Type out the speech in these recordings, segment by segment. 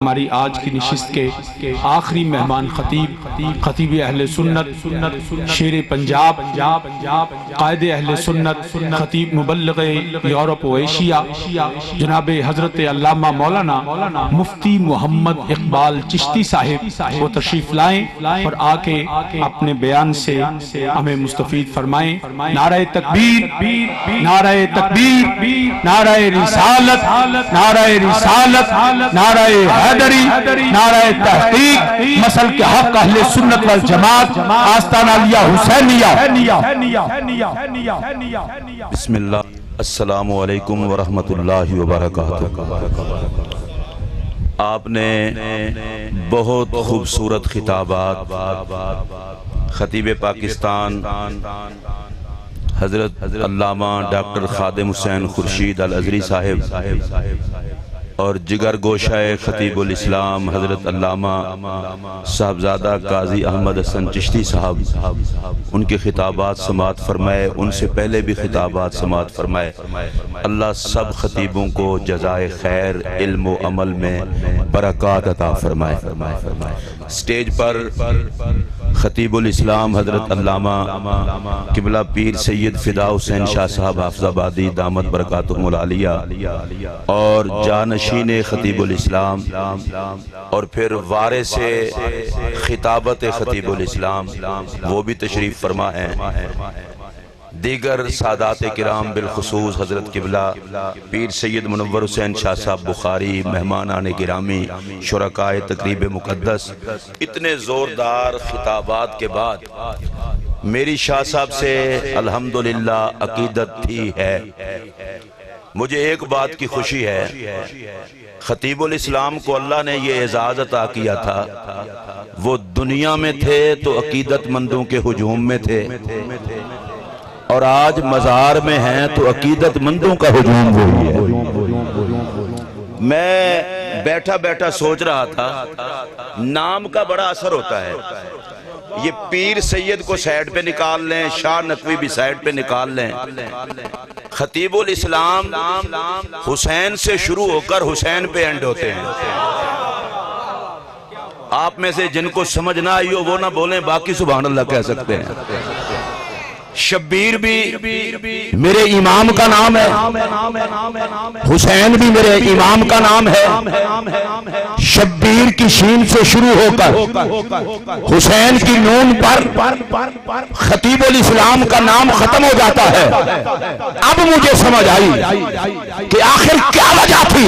ہماری آج کی نشست کے آخری مہمان خطیب اہل سنت، شیر پنجاب، قائد اہل سنت، خطیب مبلغ یورپ و ایشیا، جناب حضرت علامہ مولانا مفتی محمد اقبال چشتی صاحب وہ تشریف لائیں اور آ کے اپنے بیان سے ہمیں مستفید فرمائیں۔ نعرہ تکبیر، نعرہ تکبیر، نعرہ رسالت، نعرہ رسالت، نعرہ حیدری، نعرہ تحقیق، مسل کے حق اہل سنت والجماعت، آستانہ علیہ حسینیہ۔ بسم اللہ، السلام علیکم ورحمۃ اللہ وبرکاتہ۔ آپ نے بہت خوبصورت خطابات خطیب پاکستان حضرت علامہ ڈاکٹر خادم حسین خورشید الازہری صاحب اور جگر گوشہ خطیب الاسلام حضرت علامہ صاحبزادہ قاضی احمد حسن چشتی صاحب ان کے خطابات سماعت فرمائے، ان سے پہلے بھی خطابات سماعت فرمائے۔ اللہ سب خطیبوں کو جزائے خیر، علم و عمل میں برکات عطا فرمائے۔ سٹیج پر خطیب الاسلام حضرت علامہ قبلہ پیر سید فدا حسین شاہ صاحب حافظ آبادی دامت برکاتہم العالیہ اور جانشین خطیب الاسلام اور پھر وارث خطابت خطیب الاسلام وہ بھی تشریف فرما ہیں۔ دیگر سادات کرام بالخصوص حضرت قبلہ پیر سید منور حسین شاہ صاحب بخاری، مہمانان گرامی، شرکائے تقریب مقدس، اتنے زوردار خطابات کے بعد میری شاہ صاحب سے الحمدللہ عقیدت تھی ہے۔ مجھے ایک بات کی خوشی ہے، خطیب الاسلام کو اللہ نے یہ اعزاز عطا کیا تھا، وہ دنیا میں تھے تو عقیدت مندوں کے ہجوم میں تھے، اور آج مزار میں ہیں تو عقیدت مندوں کا ہجوم وہی ہے۔ میں بیٹھا بیٹھا سوچ رہا تھا، نام کا بڑا اثر ہوتا ہے۔ یہ پیر سید کو سائیڈ پہ نکال لیں، شاہ نقوی بھی سائیڈ پہ نکال لیں، خطیب الاسلام حسین سے شروع ہو کر حسین پہ اینڈ ہوتے ہیں۔ آپ میں سے جن کو سمجھ نہ آئی ہو وہ نہ بولیں، باقی سبحان اللہ کہہ سکتے ہیں۔ شبیر بھی میرے امام کا نام ہے، حسین بھی میرے امام کا نام ہے۔ شبیر کی شین سے شروع ہو کر حسین کی نون پر خطیب الاسلام کا نام ختم ہو جاتا ہے۔ اب مجھے سمجھ آئی کہ آخر کیا وجہ تھی،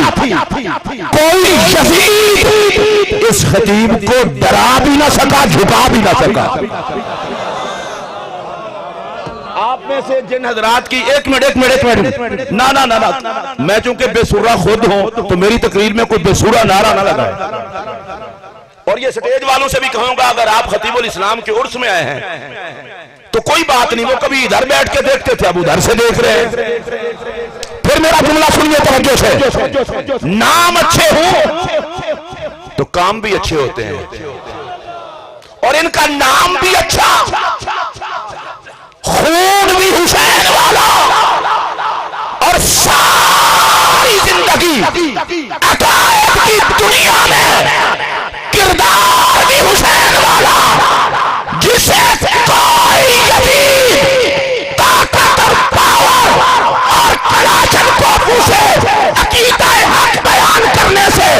کوئی یزید اس خطیب کو ڈرا بھی نہ سکا، جھکا بھی نہ سکا۔ آپ میں سے جن حضرات کی ایک منٹ نا میں چونکہ بے سورہ خود ہوں تو میری تقریر میں کوئی بے سورہ نعرہ نہ لگائے، اور یہ سٹیج والوں سے بھی کہوں گا اگر آپ خطیب الاسلام کے عرس میں آئے ہیں تو کوئی بات نہیں، وہ کبھی ادھر بیٹھ کے دیکھتے تھے، اب ادھر سے دیکھ رہے ہیں۔ پھر میرا جملہ سنیے توجہ سے، نام اچھے ہوں تو کام بھی اچھے ہوتے ہیں، اور ان کا نام بھی اچھا، خون بھی حسین والا، اور ساری زندگی عقائد کی دنیا میں کردار بھی حسین والا، جسے کوئی یزید طاقت اور پاور اور کلاشن کو پوچھے عقیدہ حق بیان کرنے سے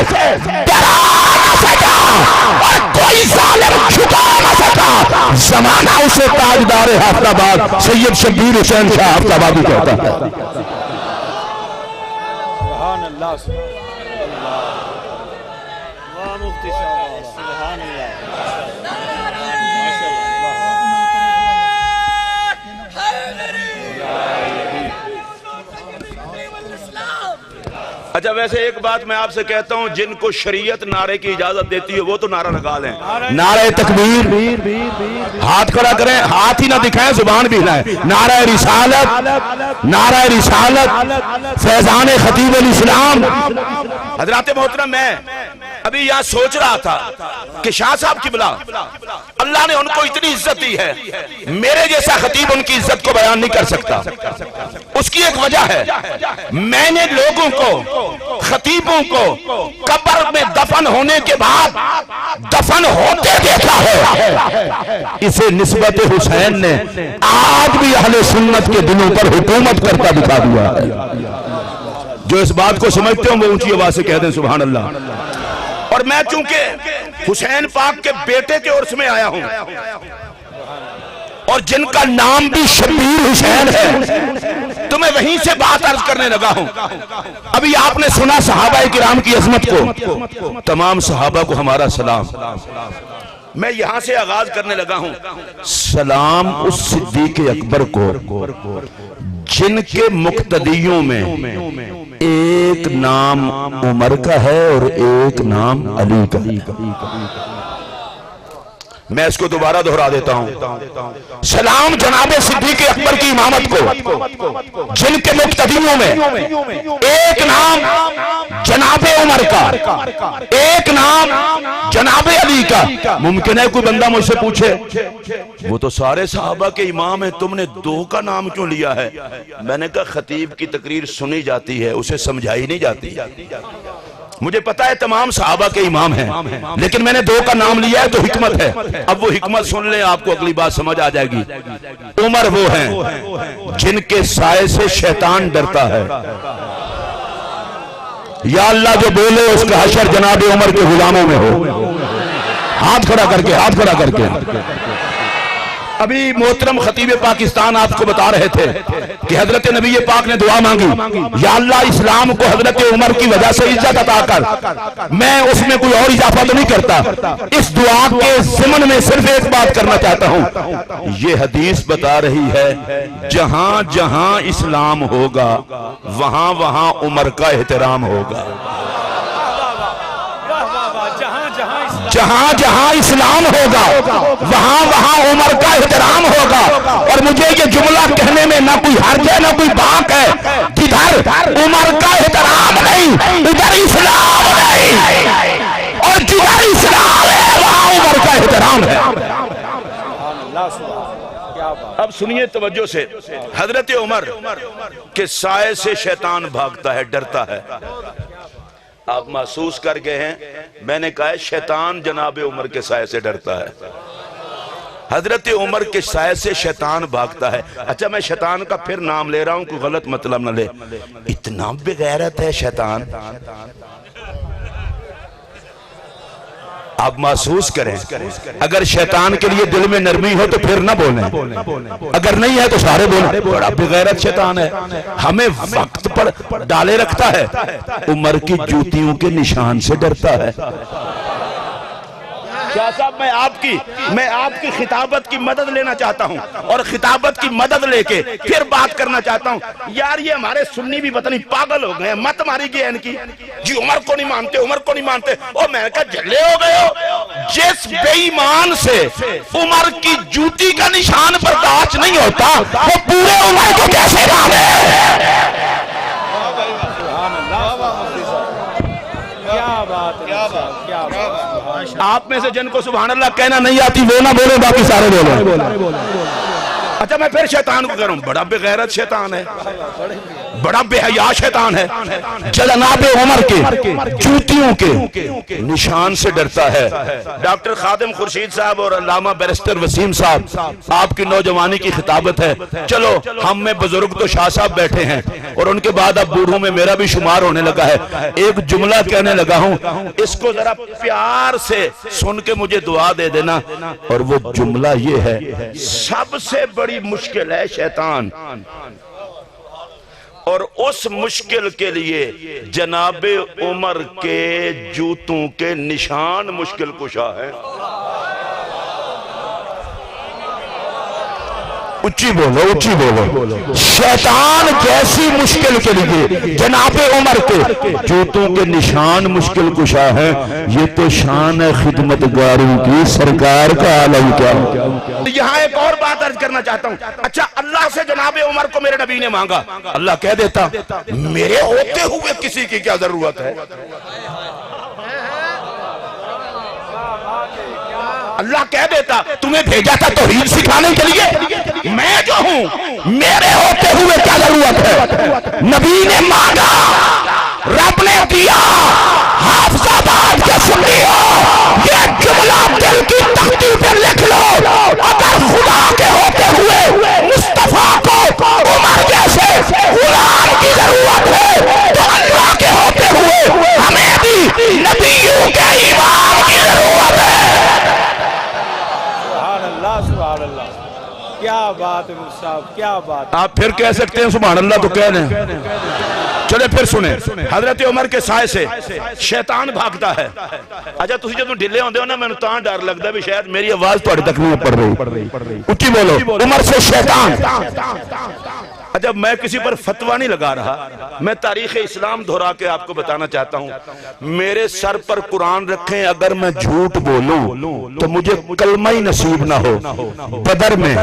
ڈرا نہ سکا، اور کوئی ظالم چھپا نہ سکا۔ زمانہ اسے تاجدار حافظ آباد سید شبیر حسین شاہ حافظ آبادی کہتا ہے۔ سبحان اللہ، مفتی صاحب، سبحان اللہ۔ اچھا ویسے ایک بات میں آپ سے کہتا ہوں، جن کو شریعت نعرے کی اجازت دیتی ہے وہ تو نعرہ لگا لیں۔ نعرہ تکبیر، ہاتھ کھڑا کریں، ہاتھ ہی نہ دکھائیں، زبان بھی ہلائیں۔ نعرہ رسالت، نعرہ رسالت، فیضان خطیب الاسلام۔ حضرات محترم، ابھی یہاں سوچ رہا تھا کہ شاہ صاحب قبلہ اللہ نے ان کو اتنی عزت دی ہے، میرے جیسا خطیب ان کی عزت کو بیان نہیں کر سکتا۔ اس کی ایک وجہ ہے، میں نے لوگوں کو، خطیبوں کو قبر میں دفن ہونے کے بعد دفن ہوتے دیکھا ہے۔ اسے نسبت حسین نے آج بھی اہل سنت کے دلوں پر حکومت کرتا دکھا دیا ہے۔ جو اس بات کو سمجھتے ہوں وہ اونچی آواز سے کہہ دیں سبحان اللہ۔ اور میں چونکہ حسین پاک کے بیٹے کے عرس میں آیا ہوں اور جن کا نام بھی شبیر حسین ہے، تو میں وہیں سے بات عرض کرنے لگا ہوں۔ ابھی آپ نے سنا صحابہ کرام کی عظمت کو، تمام صحابہ کو ہمارا سلام۔ میں یہاں سے آغاز کرنے لگا ہوں، سلام اس صدیق اکبر کو جن کے مقتدیوں میں ایک نام عمر کا ہے اور ایک نام علی کا۔ میں اس کو دوبارہ دہرا دیتا ہوں، سلام جناب صدیق اکبر کی امامت کو جن کے مقتدیوں میں ایک نام جناب عمر کا، ایک نام جناب علی کا۔ ممکن ہے کوئی بندہ مجھ سے پوچھے وہ تو سارے صحابہ کے امام ہیں، تم نے دو کا نام کیوں لیا ہے؟ میں نے کہا خطیب کی تقریر سنی جاتی ہے، اسے سمجھائی نہیں جاتی۔ مجھے پتا ہے تمام صحابہ کے امام ہیں، لیکن میں نے دو کا نام لیا ہے تو حکمت ہے۔ اب وہ حکمت سن لیں، آپ کو اگلی بات سمجھ آ جائے گی۔ عمر وہ ہیں جن کے سائے سے شیطان ڈرتا ہے۔ یا اللہ جو بولے اس کا حشر جناب عمر کے غلاموں میں ہو۔ ہاتھ کھڑا کر کے، ہاتھ کھڑا کر کے۔ ابھی محترم خطیب پاکستان آپ کو بتا رہے تھے کہ حضرت نبی پاک نے دعا مانگی، یا اللہ اسلام کو حضرت عمر کی وجہ سے عزت عطا کر۔ میں اس میں کوئی اور اضافہ تو نہیں کرتا، اس دعا کے ضمن میں صرف ایک بات کرنا چاہتا ہوں۔ یہ حدیث بتا رہی ہے جہاں جہاں اسلام ہوگا وہاں وہاں عمر کا احترام ہوگا۔ جہاں جہاں اسلام ہوگا وہاں وہاں عمر کا احترام ہوگا۔ اور مجھے یہ جملہ کہنے میں نہ کوئی حرج ہے نہ کوئی باک ہے، جدھر عمر کا احترام نہیں ادھر اسلام نہیں، اور جدھر اسلام ہے وہاں عمر کا احترام ہے۔ اب سنیے توجہ سے، حضرت عمر کے سائے سے شیطان بھاگتا ہے، ڈرتا ہے۔ آپ محسوس کر گئے ہیں، میں نے کہا ہے شیطان جناب عمر کے سائے سے ڈرتا ہے۔ حضرت عمر کے سائے سے شیطان بھاگتا ہے۔ اچھا میں شیطان کا پھر نام لے رہا ہوں، کوئی غلط مطلب نہ لے، اتنا بغیرت ہے شیطان۔ آپ محسوس کریں، اگر شیطان کے لیے دل میں نرمی ہو تو پھر نہ بولیں، اگر نہیں ہے تو سارے بولیں۔ بڑا بغیرت شیطان ہے، ہمیں وقت پر ڈالے رکھتا ہے، عمر کی جوتیوں کے نشان سے ڈرتا ہے۔ شاہ صاحب میں آپ کی خطابت کی مدد لینا چاہتا ہوں، اور خطابت کی مدد لے کے پھر بات کرنا چاہتا ہوں۔ یار یہ ہمارے سنی بھی پتہ نہیں پاگل ہو گئے ہیں، مت ماری گئی ان کی، جی عمر کو نہیں مانتے، عمر کو نہیں مانتے۔ اور میں نے کہا جھلے ہو گئے ہو، جس بے ایمان سے عمر کی جوتی کا نشان برداشت نہیں ہوتا وہ پورے عمر کو کیسے مانے؟ آپ میں سے جن کو سبحان اللہ کہنا نہیں آتی وہ نہ بولے، باقی سارے بولے۔ اچھا میں پھر شیطان کو کہہ رہا ہوں، بڑا بغیرت شیطان ہے، بڑا بے حیا شیطان ہے، جناب عمر کے جوتیوں کے نشان سے ڈرتا ہے۔ ڈاکٹر خادم خورشید صاحب اور علامہ بیرسٹر وسیم صاحب، آپ کی نوجوانی کی خطابت ہے۔ چلو ہم میں بزرگ تو شاہ صاحب بیٹھے ہیں، اور ان کے بعد اب بوڑھوں میں میرا بھی شمار ہونے لگا ہے۔ ایک جملہ کہنے لگا ہوں، اس کو ذرا پیار سے سن کے مجھے دعا دے دینا، اور وہ جملہ یہ ہے، سب سے بڑی مشکل ہے شیطان، اور اس مشکل کے لیے جناب عمر کے جوتوں کے نشان مشکل کشا ہے۔ اچھی بولو، اچھی بولو۔ شیطان جیسی مشکل کے لیے جناب عمر کے جوتوں کے نشان مشکل کشا ہے۔ یہ تو شان ہے خدمتگاروں کی، سرکار کا عالم کیا ہو۔ یہاں ایک اور بات عرض کرنا چاہتا ہوں۔ اچھا اللہ سے جناب عمر کو میرے نبی نے مانگا، اللہ کہہ دیتا میرے ہوتے ہوئے کسی کی کیا ضرورت ہے؟ اللہ کہہ دیتا تمہیں بھیجا تھا توحید سکھانے کے لیے، میں جو ہوں میرے ہوتے ہوئے کیا ضرورت ہے؟ نبی نے مانگا، رب نے دیا۔ حافظ آباد کے سنیو، یہ جملہ دل کی تختی پر لکھ لو، اگر خدا کے ہوتے ہوئے مصطفیٰ کو عمر جیسے غلام کی ضرورت ہے تو اللہ کے ہوتے ہوئے ہمیں بھی نبیوں کے امام کی ضرورت ہے۔ سبحان اللہ سبحان اللہ، کیا بات ہے مفتی صاحب، کیا بات۔ آپ پھر کہہ سکتے ہیں سبحان اللہ تو کہہ دیں۔ چلے پھر سنیں، حضرت عمر کے سائے سے شیطان بھاگتا ہے۔ اچھا تسی جدوں ڈھلے ہوندے ہو نا، مینوں تاں ڈر لگدا ہے بھی شاید میری آواز تہاڈے تک نہیں پڑ رہی، اونچی بولو، عمر سے شیطان۔ اچھا میں کسی پر فتویٰ نہیں لگا رہا، میں تاریخ اسلام دہرا کے آپ کو بتانا چاہتا ہوں، میرے سر پر قرآن رکھیں، اگر میں جھوٹ بولوں تو مجھے کلمہ ہی نصیب نہ ہو۔ بدر میں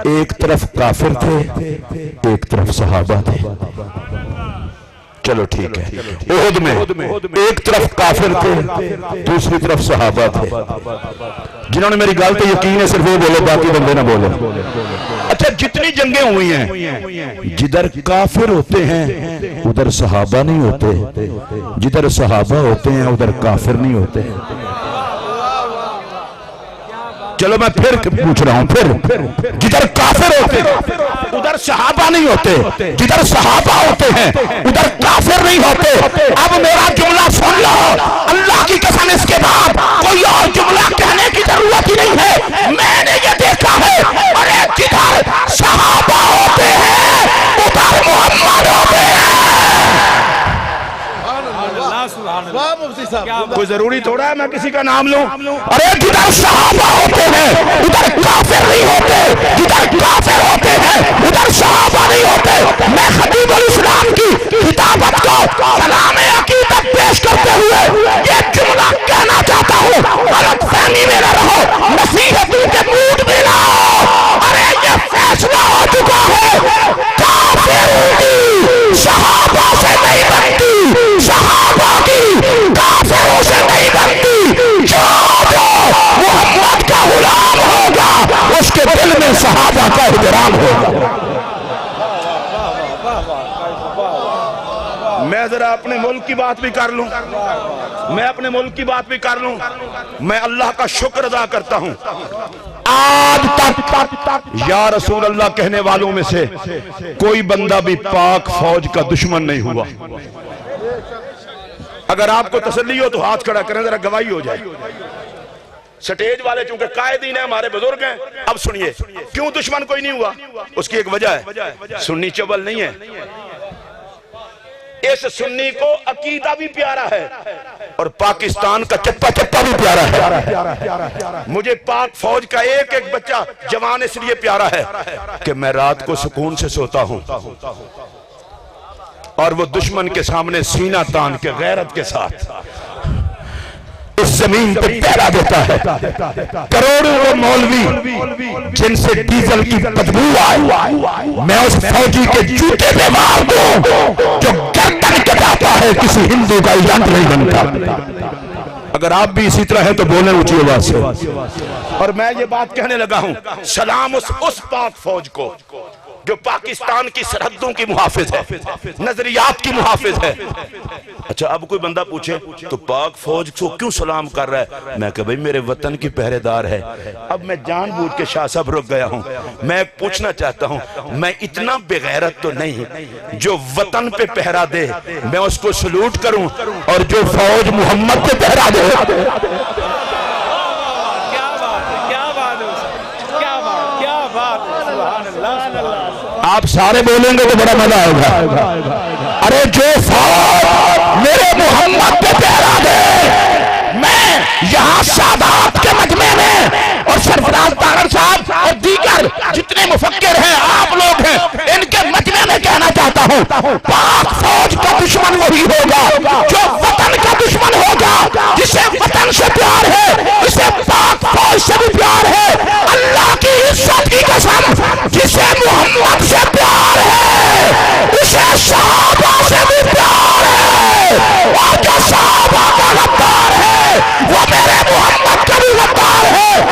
ایک طرف کافر تھے، ایک طرف صحابہ تھے، چلو ٹھیک ہے۔ احد میں ایک طرف کافر تھے، دوسری طرف صحابہ تھے۔ جنہوں نے میری گل تو یقین ہے صرف وہ بولو، باقی بندے نہ بولو۔ اچھا جتنی جنگیں ہوئی ہیں، جدھر کافر ہوتے ہیں ادھر صحابہ نہیں ہوتے، جدھر صحابہ ہوتے ہیں ادھر کافر نہیں ہوتے۔ چلو میں پھر پوچھ رہا ہوں، پھر جدھر کافر ہوتے ہیں ادھر صحابہ نہیں ہوتے، جدھر صحابہ ہوتے ہیں ادھر کافر نہیں ہوتے۔ اب میرا جملہ سن لو، اللہ کی قسم اس کے بعد کوئی اور جملہ کہنے کی ضرورت ہی نہیں ہے۔ میں نے یہ دیکھا ہے، ارے جدھر صحابہ ہوتے ہیں ادھر محمد ہوتے ہیں۔ واہ مفتی صاحب، کوئی ضروری تھوڑا ہے میں کسی کا نام لوں؟ ارے جدھر صحابہ ہوتے ہیں ادھر کافر نہیں ہوتے، جدھر کافر ہوتے ہیں ادھر صحابہ نہیں ہوتے۔ میں خطیب الاسلام کی کتابت کو سلام عقیدت پیش کرتے ہوئے یہ جملہ کہنا چاہتا ہوں، غلط فہمی میں نہ رہو، نصیحتوں کے موڈ میں نہ ہو۔ ارے یہ فیصلہ ہو چکا ہے، کافر کی صحابہ سے نہیں بنتی، صحابہ کی کافروں سے نہیں بنتی۔ جو محمد کا غلام ہوگا اس کے دل میں صحابہ کا احترام ہوگا۔ میں ذرا اپنے ملک کی بات بھی کر لوں، میں اپنے ملک کی بات بھی کر لوں۔ میں اللہ کا شکر ادا کرتا ہوں، آج تک یا رسول اللہ کہنے والوں میں سے کوئی بندہ بھی پاک فوج کا دشمن نہیں ہوا۔ اگر آپ کو تسلی ہو تو ہاتھ کھڑا کریں، ذرا گواہی ہو جائے۔ سٹیج والے چونکہ قائدین ہیں، ہمارے بزرگ ہیں، اب سنیے کیوں دشمن کوئی نہیں ہوا۔ اس کی ایک وجہ ہے، سنی چبل نہیں ہے، اس سنی کو عقیدہ بھی پیارا ہے اور پاکستان کا چپا چپا بھی پیارا ہے۔ مجھے پاک فوج کا ایک ایک بچہ جوان اس لیے پیارا ہے کہ میں رات کو سکون سے سوتا ہوں اور وہ دشمن کے سامنے سینہ تان کے غیرت کے ساتھ اس زمین پہ پہرا دیتا ہے۔ کروڑوں وہ مولوی جن سے ڈیزل کی بدبو آئے، میں اس فوجی کے جوتے پہ مار دوں جو گردن کٹاتا ہے، کسی ہندو کا ایجنٹ نہیں بنتا۔ اگر آپ بھی اسی طرح ہیں تو بولیں اونچی آواز سے۔ اور میں یہ بات کہنے لگا ہوں، سلام اس پاک فوج کو جو پاکستان کی سرحدوں کی محافظ ہے، نظریات کی محافظ ہے۔ اچھا اب کوئی بندہ پوچھے تو پاک فوج کو کیوں سلام کر رہا ہے؟ میں کہ بھئی میرے وطن کی پہرے دار ہے۔ اب میں جان بوجھ کے شاہ صاحب رک گیا ہوں، میں پوچھنا چاہتا ہوں، میں اتنا بغیرت تو نہیں جو وطن پہ پہرا دے میں اس کو سلوٹ کروں، اور جو فوج محمد پہ پہرا دے۔ آپ سارے بولیں گے تو بڑا مزہ ہوگا۔ ارے جو فوج میرے محمد پہ پہرا دے، میں یہاں سادات کے مجمع میں اور سرفراز طاہر صاحب اور دیگر جتنے مفکر ہیں، آپ لوگ ہیں، ان کے مجمع میں کہنا چاہتا ہوں، پاک فوج کا دشمن وہی ہوگا جو وطن کا دشمن ہوگا، جسے وطن سے پیار ہے، اسے پاک فوج سے بھی پیار ہے۔ اللہ کی عزت کی قسم، جسے محمد سے پیار ہے اسے صحابہ سے بھی پیار ہے، اور جو صحابہ کا غدار ہے وہ میرے محمد کا بھی غدار ہے۔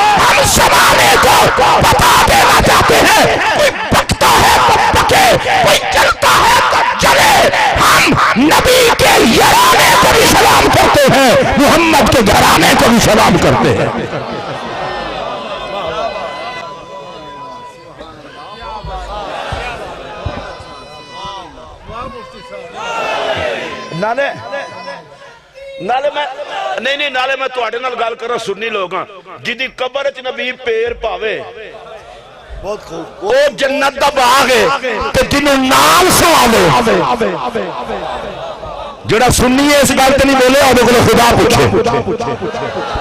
ملانے کو بھی سلام کرتے ہیں۔ نالے میں تواڈے نال گل کر رہا سنی لوگ ہاں جدی قبر وچ نبی پیر پاوے وہ جنت دا باغ ہے تے جنوں نال سوالے جڑا سنی ہے اس گل تے نہیں بولے او کو خدا پوچھے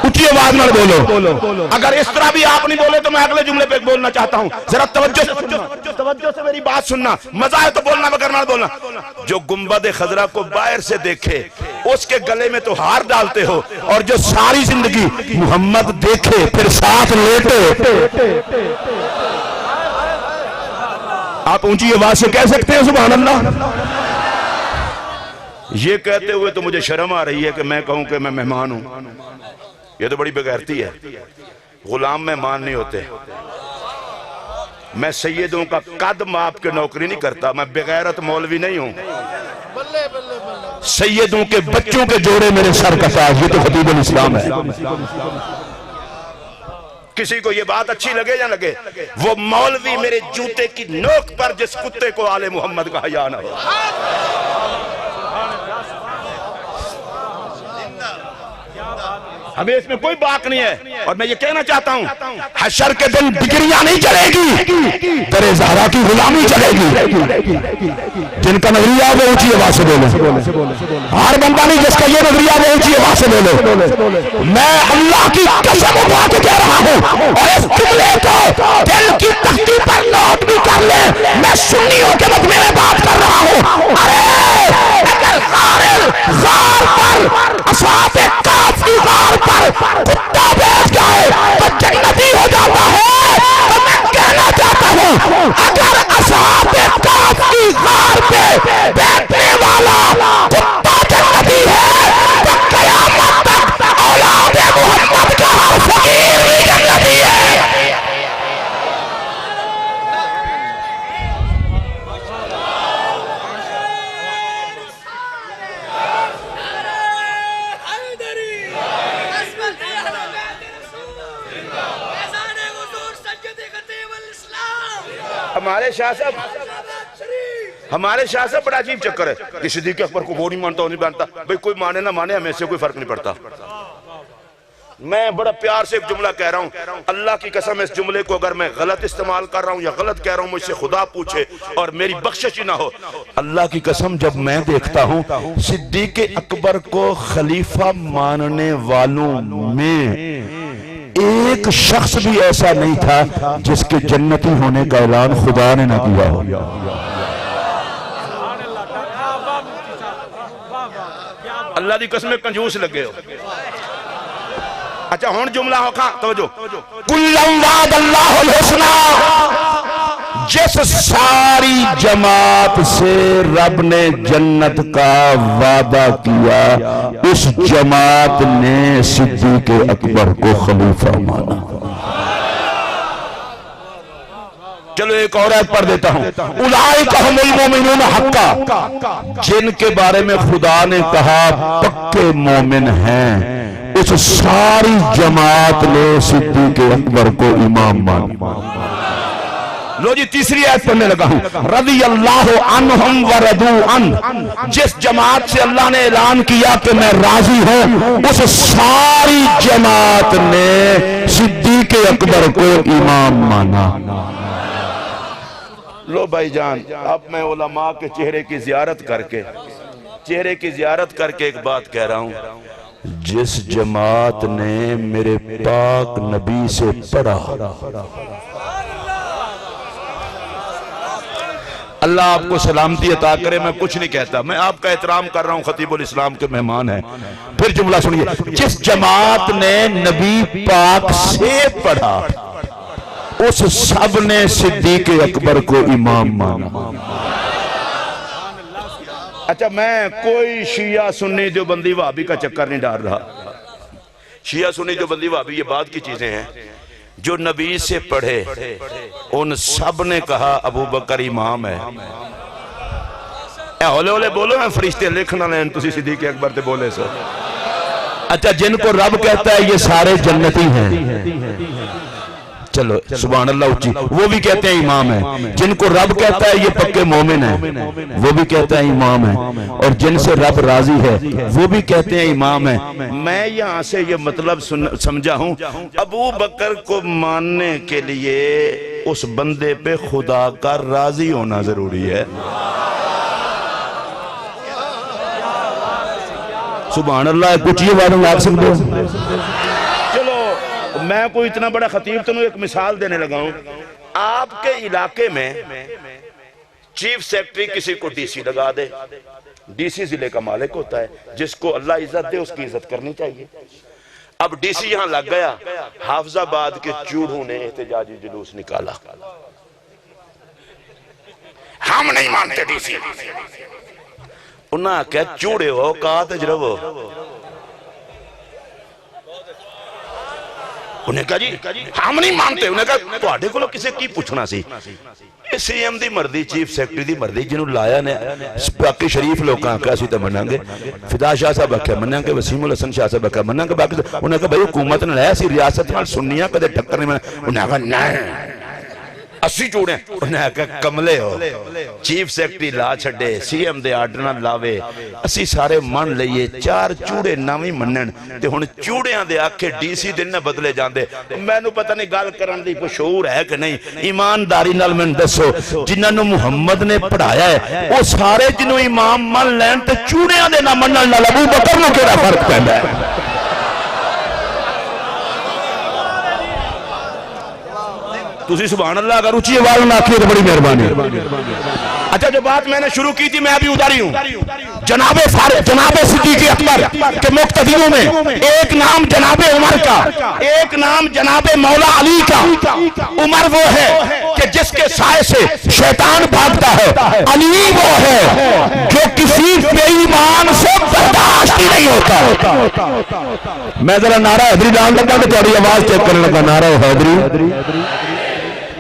اونچی آواز نال بولو۔ اگر اس طرح بھی آپ نہیں بولے تو میں اگلے جملے پہ بولنا چاہتا ہوں، ذرا توجہ سے میری بات سننا، مزہ ہے تو بولنا مگر نہ بولنا۔ جو گنبد خضرا کو باہر سے دیکھے اس کے گلے میں تو ہار ڈالتے ہو، اور جو ساری زندگی محمد دیکھے پھر ساتھ لیتے، آپ اونچی آواز سے کہہ سکتے ہیں سبحان اللہ؟ یہ کہتے ہوئے تو مجھے شرم آ رہی ہے کہ میں کہوں کہ میں مہمان ہوں، یہ تو بڑی بغیرتی ہے۔ غلام مہمان نہیں ہوتے، میں سیدوں کا قد ماپ کے نوکری نہیں کرتا، میں بغیرت مولوی نہیں ہوں۔ سیدوں کے بچوں کے جوڑے میرے سر کا تاج، یہ تو خطیب الاسلام ہے۔ کسی کو یہ بات اچھی لگے یا لگے، وہ مولوی میرے جوتے کی نوک پر جس کتے کو آل محمد کا حیا نہ ہو۔ ہمیں اس میں کوئی بات نہیں ہے، اور میں یہ کہنا چاہتا ہوں حشر کے دن ڈگریاں نہیں چلے گی، در زہرا کی غلامی چلے گی۔ جن کا نظریہ وہ اونچی آواز سے بولے، ہر بندہ نہیں جس کا یہ نظریہ وہ اونچی آواز سے بولے۔ میں اللہ کی قسم اٹھا کے کہہ رہا ہوں، اور اس جملے کو دل کی تختی پر نوٹ بھی کر لیں، میں سنیوں کے مجمع میں بات کر رہا ہوں۔ ارے اگر غار پر اصحاب کہف کی غار پر کتا بیٹھ جائے تو جنتی ہو جاتا ہے، تو میں کہنا چاہتا ہوں اگر اصحاب کہف کی غار پہ بیٹھنے والا کتا جنتی ہے تو قیامت تک اولاد محمد کا ہر فقیر بھی جنتی ہے۔ ہمارے شاہ صاحب بڑا عجیب چکر ہے کہ صدیق اکبر کو وہ نہیں مانتا، وہ نہیں مانتا، بھئی کوئی مانے نہ مانے ہمیں سے کوئی فرق نہیں پڑتا۔ میں بڑا پیار سے ایک جملہ کہہ رہا ہوں، اللہ کی قسم اس جملے کو اگر میں غلط استعمال کر رہا ہوں یا غلط کہہ رہا ہوں مجھ سے خدا پوچھے اور میری بخشش ہی نہ ہو۔ اللہ کی قسم جب میں دیکھتا ہوں صدیق اکبر کو خلیفہ ماننے والوں میں ایک شخص بھی ایسا نہیں تھا جس کے جنتی ہونے کا اعلان خدا نے نہ کیا ہو۔ اللہ دی قسم کنجوس لگے ہو۔ اچھا ہون جملہ ہو کھاں توجہ، کُلًّا وعد اللہ الحسنى، جس ساری جماعت سے رب نے جنت کا وعدہ کیا اس جماعت نے صدیق اکبر کو خلیفہ مانا۔ چلو ایک اور آیت پڑھ دیتا ہوں، اولئک ھم المؤمنون حقا، جن کے بارے میں خدا نے کہا پکے مومن ہیں، اس ساری جماعت نے صدیق اکبر کو امام مانا۔ لو جی تیسری آیت پڑھنے لگا ہوں، رضی اللہ عنہم ورضوا عنہ، جس جماعت سے اللہ نے اعلان کیا کہ میں راضی ہوں اس ساری جماعت نے صدیق اکبر کو امام مانا۔ لو بھائی جان، اب میں علماء کے چہرے کی زیارت کر کے ایک بات کہہ رہا ہوں، جس جماعت نے میرے پاک نبی سے پڑھا، اللہ آپ کو سلامتی عطا کرے، میں کچھ نہیں کہتا، میں آپ کا احترام کر رہا ہوں، خطیب الاسلام کے مہمان ہیں۔ پھر جملہ سنیے، جس جماعت نے نبی پاک سے پڑھا اس سب نے صدیق اکبر کو امام مانا۔ اچھا میں کوئی شیعہ سنی دیوبندی وہابی کا چکر نہیں ڈال رہا، شیعہ سنی دیوبندی وہابی یہ بات کی چیزیں ہیں، جو نبی سے پڑھے ان سب نے کہا ابو بکر امام ہے۔ اے ہولے ہولے بولو، میں فرشتے لکھنا لیں تسی صدیق اکبر تے بولے سو۔ اچھا جن کو رب کہتا ہے یہ سارے جنتی ہیں، چلو سبحان اللہ اچھی، وہ بھی کہتے ہیں امام ہیں۔ جن کو رب کہتا ہے یہ پکے مومن ہیں، وہ بھی کہتے ہیں امام ہیں، اور جن سے رب راضی ہے وہ بھی کہتے ہیں امام ہیں۔ میں یہاں سے یہ مطلب سمجھا ہوں، ابو بکر کو ماننے کے لیے اس بندے پہ خدا کا راضی ہونا ضروری ہے۔ سبحان اللہ، کچھ یہ بات آپ سکتے ہو؟ چلو میں کوئی اتنا بڑا خطیب تمہیں ایک مثال دینے لگا ہوں۔ آپ کے علاقے میں چیف سیکٹری کسی کو ڈی سی لگا دے، ڈی سی ضلع کا مالک ہوتا ہے، جس کو اللہ عزت دے اس کی عزت کرنی چاہیے۔ اب ڈی سی یہاں لگ گیا، حافظ آباد کے چوڑوں نے احتجاجی جلوس نکالا، ہم نہیں مانتے ڈی سی۔ انہاں کہا چوڑے ہو کہا تجربہ، انہیں کہا جی ہم نہیں مانتے، انہیں کہا تو آڈے کو لوگ کسے کی پوچھنا سی، سی ایم دی مردی، چیف سیکٹری دی مردی، جنہوں لایا نے باقی شریف لوگ کہاں کہا سی تو منانگے، فدا شاہ صاحب اکھے منانگے، وسیم الحسن شاہ صاحب اکھے منانگے، باقی انہیں کہا بھائی حکومت نے لایا سی ریاست میں سنیاں کدے ٹکر نہیں منانگے، انہیں کہا نہیں اسی چوڑے ہیں، انہیں کہا کملے ہو، چیف سیکٹری لا چھڑے، سی ایم دے آرڈرنا لاوے، اسی سارے من لئیے، چار چوڑے نامی منن، تے ہن چوڑیاں دے آکھے ڈی سی دن نے بدلے جاندے۔ میں نو پتہ نہیں گال کرن دی کوئی شعور ہے کہ نہیں، ایمانداری نال میں دسو جنہاں نو محمد نے پڑھایا ہے وہ سارے جنہوں امام من لین تے چوڑیاں دے نہ منن نال ابو بکر نو کیڑا فرق پیندا ہے؟ تُسی سبحان اللہ اگر اچھی آواز نہ آکھیے تو بڑی مہربانی۔ اچھا جو بات میں نے شروع کی تھی میں ابھی ادھاری ہوں، جناب صدیق اکبر کے مقتدیوں میں ایک نام جناب عمر کا، ایک نام جناب مولا علی کا۔ عمر وہ ہے کہ جس کے سائے سے شیطان بھاگتا ہے، علی وہ ہے جو کسی بے ایمان سے برداشت ہی نہیں ہوتا۔ میں ذرا نعرہ حیدری لان لگا تو تھوڑی آواز چیک کرنے لگا، نعرہ حیدری۔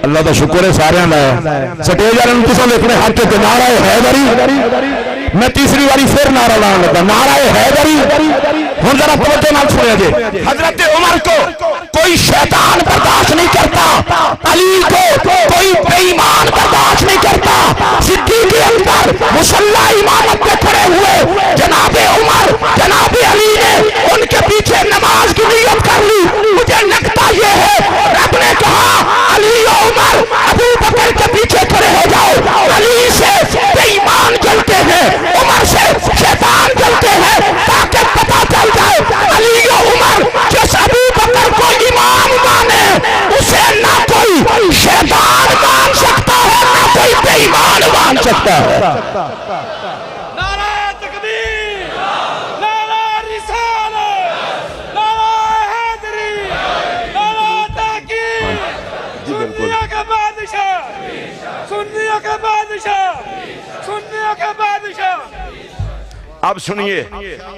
اللہ دا شکر ہے سارے لائے سٹیج والے کسا دیکھنے ہاتھ کے نعرہ حیدری۔ میں تیسری باری پھر نعرہ لان لگا، نعرہ حیدری۔ ہن ذرا توجہ نال سنے جے، حضرت عمر کو کوئی شیطان برداشت نہیں کرتا، علی کو کوئی بے ایمان برداشت نہیں کرتا۔ صدیق اکبر مصلی امامت پہ کھڑے ہوئے، جناب عمر جناب علی نے ان کے پیچھے نماز کی نیت کر لی۔ مجھے لگتا یہ ہے رب نے کہا علی عمر ابو بکر کے پیچھے کھڑے ہو جاؤ، علی سے بے ایمان جلتے ہیں، عمر سے شیطان جلتے ہیں، تاکہ پتہ چل جائے علی و عمر جس ابو بکر کو امام مانے اسے نہ کوئی شیطان مان سکتا ہے نہ کوئی بے ایمان مان سکتا ہے۔ نعرہ تکبیر، نعرہ رسالت، نعرہ حیدری، نعرہ تحقیق، سنیہ کے بادشاہ، سنیہ کے بادشاہ، سنیہ کے بادشاہ۔ اب سنیے،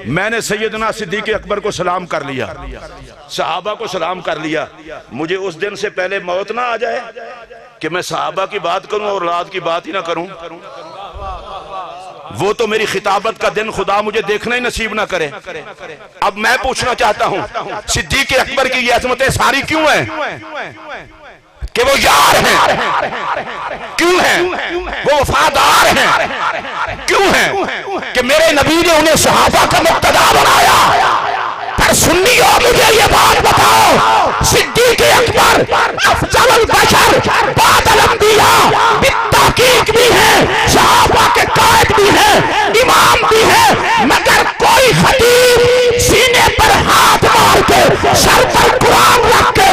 میں نے سیدنا صدیق اکبر کو سلام کر لیا، صحابہ کو سلام کر لیا، مجھے اس دن سے پہلے موت نہ آ جائے کہ میں صحابہ کی بات کروں اور اولاد کی بات ہی نہ کروں۔ وہ تو میری خطابت کا دن خدا مجھے دیکھنا ہی نصیب نہ کرے۔ اب میں پوچھنا چاہتا ہوں صدیق اکبر کی یہ عظمتیں ساری کیوں ہیں؟ کہ وہ یار ہیں، کیوں ہیں؟ وہ وفادار ہیں، کیوں ہیں؟ کہ میرے نبی نے انہیں صحابہ کا مقتدا بنایا۔ پر سنی ہو مجھے یہ بات بتاؤ، صدیق اکبر افضل البشر بعد الانبیاء بالتحقیق بھی ہیں، صحابہ کے قائد بھی ہیں، امام بھی ہیں، مگر کوئی خطیب سینے پر ہاتھ مار کے سر پر قرآن رکھ کے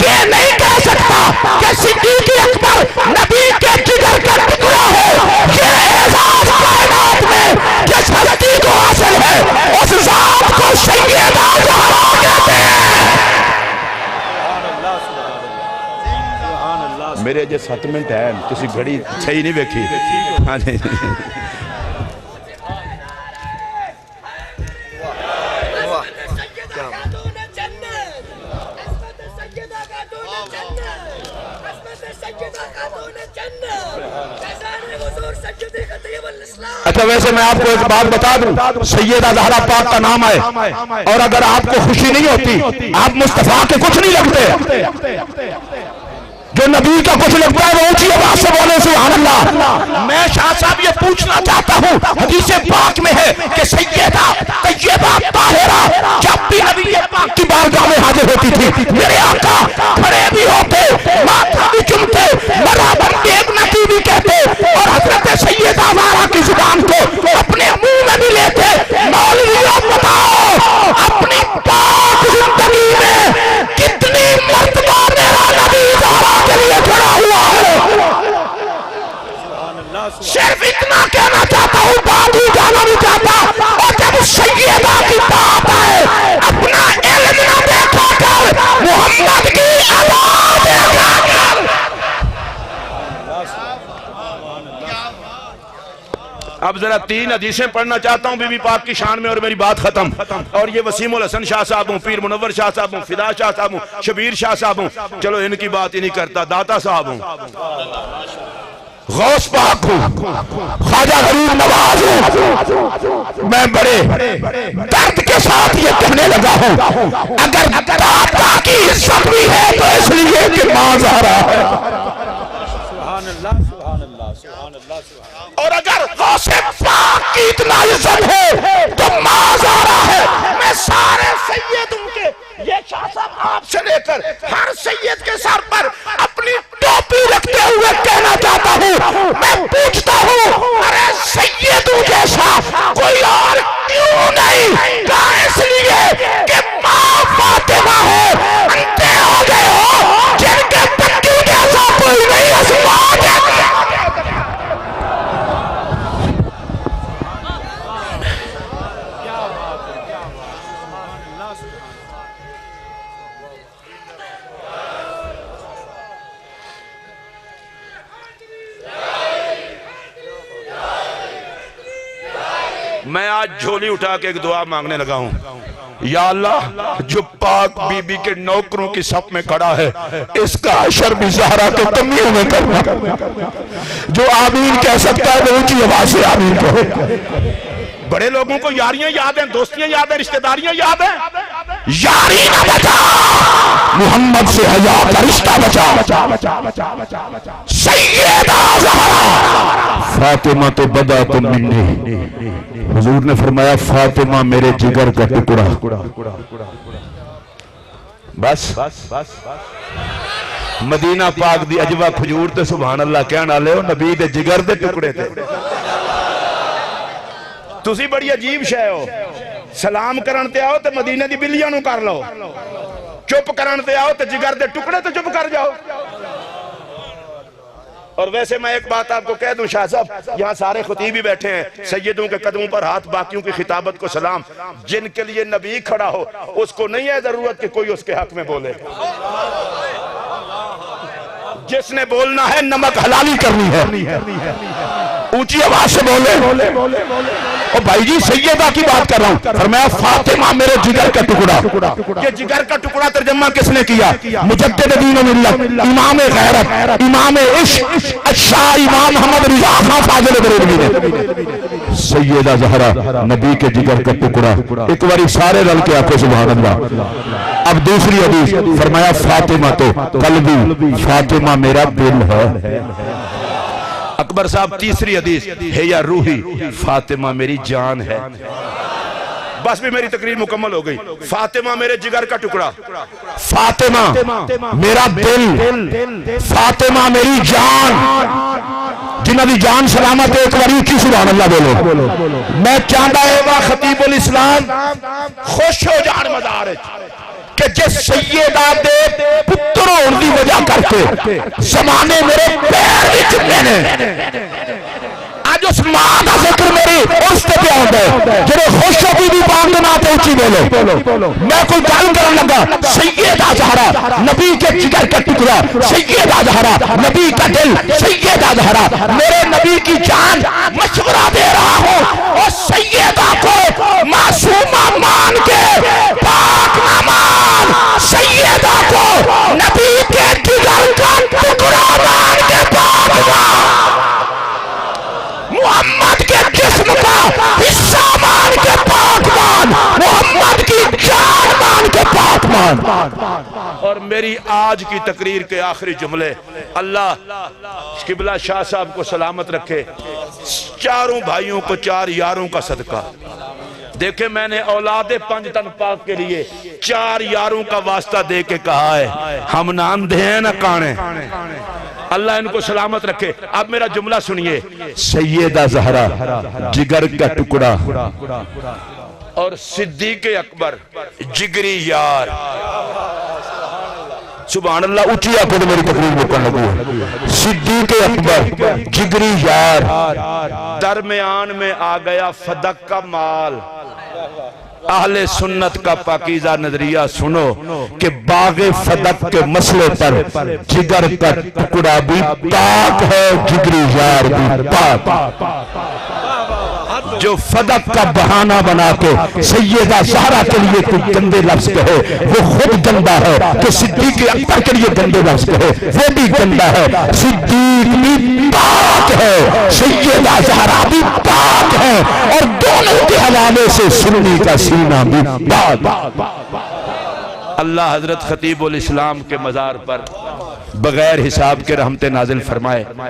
یہ نہیں کہہ سکتا کہ صدیق اکبر نبی کے جگر کا ٹکڑا ہے۔ یہ اعزاز کائنات میں جس ہستی کو حاصل ہے اس ذات کو سید اعظم کہتے ہیں۔ میرے جو 7 منٹ ہے تسی گھڑی صحیح نہیں ویکھی؟ ہاں جی اچھا ویسے میں آپ کو ایک بات بتا دوں، سیدہ زہرا پاک کا نام ہے، اور اگر آپ کو خوشی نہیں ہوتی، آپ مصطفیٰ کے کچھ نہیں لگتے، جو نبی کا کچھ لگتا ہے وہ اونچی آواز سے بولے سبحان اللہ۔ میں شاہ صاحب یہ پوچھنا چاہتا ہوں، حدیث پاک میں ہے کہ سیدہ طیبہ طاہرہ جب بھی نبی پاک کی بارگاہ میں حاضر ہوتی تھی، میرے آقا کھڑے بھی ہوتے، ماتھا بھی چومتے، مرحبا ابنتی بھی کہتے، اور حضرت سیدہ زہرا کی زبان کو اپنے منہ میں بھی لیتے۔ مولویوں بتاؤ اپنی پاک زندگی میں کتنی مرتبہ میرا نبی زہرا کے لیے کھڑا ہوا ہے؟ صرف اتنا کہنا چاہتا ہوں، بات ہی جانا نہیں چاہتا، اور جب سیدہ کی بات آئے اپنا علم نہ دیکھا کر، محمد کی آواز دیکھا کر۔ اب ذرا 3 حدیثیں پڑھنا چاہتا ہوں بی بی پاک کی شان میں اور میری بات ختم۔ اور یہ وسیم الحسن شاہ صاحب ہوں، پیر منور شاہ صاحب ہوں، فدا شاہ صاحب ہوں، شبیر شاہ صاحب ہوں، چلو ان کی بات ہی نہیں کرتا، داتا صاحب ہوں، غوث پاک ہوں، خواجہ غریب نواز ہوں۔ میں بڑے درد کے ساتھ یہ کہنے لگا ہوں، اگر داتا کی عزت بھی ہے تو اس لیے کہ ماں زہرا ہے، اور اگر غوث پاک کی اتنا عزت ہے تو ماں زہرا ہے۔ میں سارے سیدوں کے، یہ شاہ صاحب آپ سے لے کر ہر سید کے سر پر اپنی ٹوپی رکھتے ہوئے کہنا چاہتا ہوں، میں پوچھتا ہوں ارے سیدوں جیسا کوئی اور کیوں نہیں؟ کہا اس لیے کہ ماں فاطمہ ہے، انتے ہو گئے ہو جن کے پتو جیسا کوئی نہیں اسمان ہے۔ میں آج جھولی اٹھا کے ایک دعا مانگنے لگا ہوں، یا اللہ جو پاک بی بی کے نوکروں کی صف میں کھڑا ہے اس کا حشر بھی زہرا کے کمیوں میں کرنا، جو آمین کہہ سکتا ہے وہ اونچی آواز سے آمین کہے۔ بڑے لوگوں کو یاریاں یاد ہیں، دوستیاں یاد ہیں، رشتہ داریاں یاد ہیں، یاری نہ بچا، محمد سے حیا کا رشتہ بچا۔ سیدہ زہرا فاطمہ تو بدا تو منی، حضور نے فرمایا فاطمہ میرے جگر کا ٹکڑا۔ بس مدینہ پاک دی عجبہ کھجور تے سبحان اللہ کہنا لے نبی دے جگر دے ٹکڑے تے۔ تسی بڑی عجیب شے ہو، سلام کرن تے آؤ تے مدینہ دی بلیاں نو کر لو، چپ کرن تے آؤ تے جگر دے ٹکڑے تے چپ کر جاؤ۔ اور ویسے میں ایک بات آپ کو کہہ دوں شاہ صاحب، یہاں سارے خطیب ہی بیٹھے ہیں، سیدوں کے قدموں پر ہاتھ، باقیوں کی خطابت کو سلام۔ جن کے لیے نبی کھڑا ہو اس کو نہیں ہے ضرورت کہ کوئی اس کے حق میں بولے، جس نے بولنا ہے نمک حلالی کرنی ہے، اونچی آواز سے بولے۔ اور بھائی جی سیدہ کی بات کر رہا ہوں، فرمایا فاطمہ میرے جگر کا ٹکڑا۔ یہ جگر کا ٹکڑا ترجمہ کس نے کیا؟ مجدد دین و ملت، امام غیرت، امام عشق، شاہ امام محمد رضا خان فاضل بریلوی نے۔ سیدہ زہرا نبی کے جگر کا ٹکڑا، ایک باری سارے رل کے آکھو سبحان اللہ۔ اب دوسری حدیث فرمایا فاطمہ تو قلبی، فاطمہ میرا دل ہے۔ اکبر صاحب تیسری حدیث ہے یا روحی، فاطمہ میری جان ہے۔ بس بھی میری تقریر مکمل ہو گئی۔ فاطمہ میرے جگر کا ٹکڑا، فاطمہ میرا دل، فاطمہ میری جان۔ جنہ دی جان سلامت ہے ایک باری کی سبحان اللہ بولو۔ میں چاہتا ہے وا خطیب الاسلام خوش ہو جان مزار کہ جس سیدہ دے پتر ہون دی وجہ کر کے زمانے میرے پیر وچ نے آج اس ماں دا ذکر میری اس تے پہ آندا ہے جڑے خوش ہو بی بی پاک دے نام تے اونچی بولو۔ میں کوئی گل کرن لگا، سیدہ زہرا نبی کے جگر کا ٹکڑا، سیدہ زہرا نبی کا دل، سیدہ زہرا میرے نبی کی جان، مشورہ دے رہا ہوں اور سیدہ کو معصومہ مان کے پاک نہ مان، سیدہ کو نبی کے جگر کا ٹکڑا مان کے پاک نہ، محمد کے جسم اور میری آج کی تقریر کے آخری جملے، اللہ قبلہ شاہ صاحب کو سلامت رکھے، چاروں بھائیوں کو 4 یاروں کا صدقہ دیکھیں، میں نے اولاد پنجتن پاک کے لیے 4 یاروں کا واسطہ دے کے کہا ہے، ہم نہ اندھے ہیں نہ کانے، اللہ ان کو سلامت رکھے۔ اب میرا جملہ سنیے، سیدہ زہرا جگر کا ٹکڑا اور صدیق اکبر جگری یار، سبحان اللہ، اونچی آنکھوں تو میری تقریر مکن لگو ہے، صدیق اکبر جگری یار، درمیان میں آ گیا فدق کا مال۔ اہل سنت کا پاکیزہ نظریہ سنو کہ باغ فدق کے مسئلے پر جگر کا ٹکڑا بھی پاک ہے، جگری یار بھی پاک۔ جو فدق کا بہانہ بنا کے سیدہ زہرا کے لیے کوئی گندے لفظ کہے وہ خود گندہ ہے، کہ صدیق اکبر کے لیے گندے لفظ کہے وہ بھی گندہ ہے۔ صدیق بھی پاک ہے، سیدہ زہرا بھی پاک ہے، اور دونوں کے حوالے سے سنی کا سینہ بھی پاک۔ اللہ حضرت خطیب الاسلام کے مزار پر بغیر حساب کے رحمت نازل فرمائے۔